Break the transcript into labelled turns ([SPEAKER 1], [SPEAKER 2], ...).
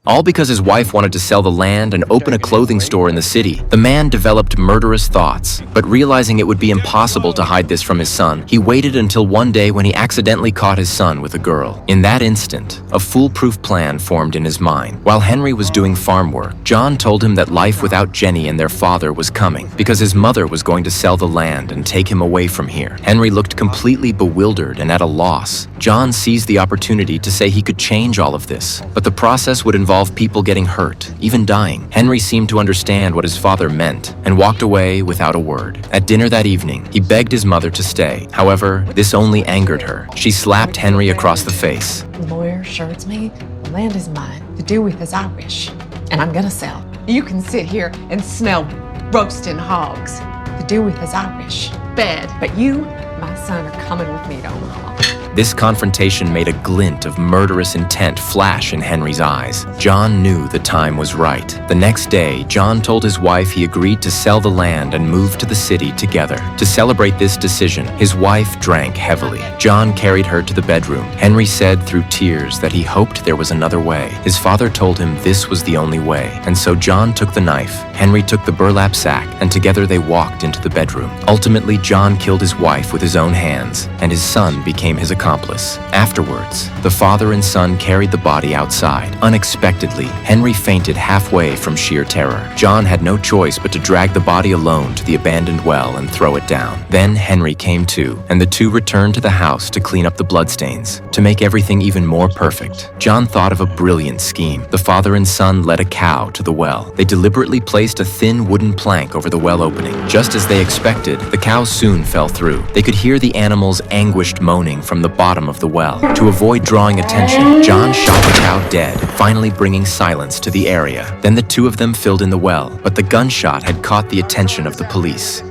[SPEAKER 1] all because his wife wanted to sell the land and open a clothing store in the city. The man developed murderous thoughts, but realizing it would be impossible to hide this from his son, he waited until one day when he accidentally caught his son with a girl. In that instant, a foolproof plan formed in his mind. While Henry was doing farm work, John told him that life without Jenny and their father was coming, because his mother was going to sell the land and take him away from here. Henry looked completely bewildered and at a loss. John seized the opportunity to say he could change all of this, but the process would involve people getting hurt, even dying. Henry seemed to understand what his father meant and walked away without a word. At dinner that evening, he begged his mother to stay. However, this only angered her. She slapped Henry across the face.
[SPEAKER 2] The lawyer assures me the land is mine to do with as I wish, and I'm gonna sell. You can sit here and smell roasting hogs. To do with as I wish. Bed. But you, my son, are coming with me to Omaha.
[SPEAKER 1] This confrontation made a glint of murderous intent flash in Henry's eyes. John knew the time was right. The next day, John told his wife he agreed to sell the land and move to the city together. To celebrate this decision, his wife drank heavily. John carried her to the bedroom. Henry said through tears that he hoped there was another way. His father told him this was the only way, and so John took the knife. Henry took the burlap sack, and together they walked into the bedroom. Ultimately, John killed his wife with his own hands, and his son became his accomplice. Afterwards, the father and son carried the body outside. Unexpectedly, Henry fainted halfway from sheer terror. John had no choice but to drag the body alone to the abandoned well and throw it down. Then Henry came to, and the two returned to the house to clean up the bloodstains. To make everything even more perfect, John thought of a brilliant scheme. The father and son led a cow to the well. They deliberately placed a thin wooden plank over the well opening. Just as they expected, the cow soon fell through. They could hear the animal's anguished moaning from the bottom of the well. To avoid drawing attention, John shot the cow dead, finally bringing silence to the area. Then the two of them filled in the well, but the gunshot had caught the attention of the police.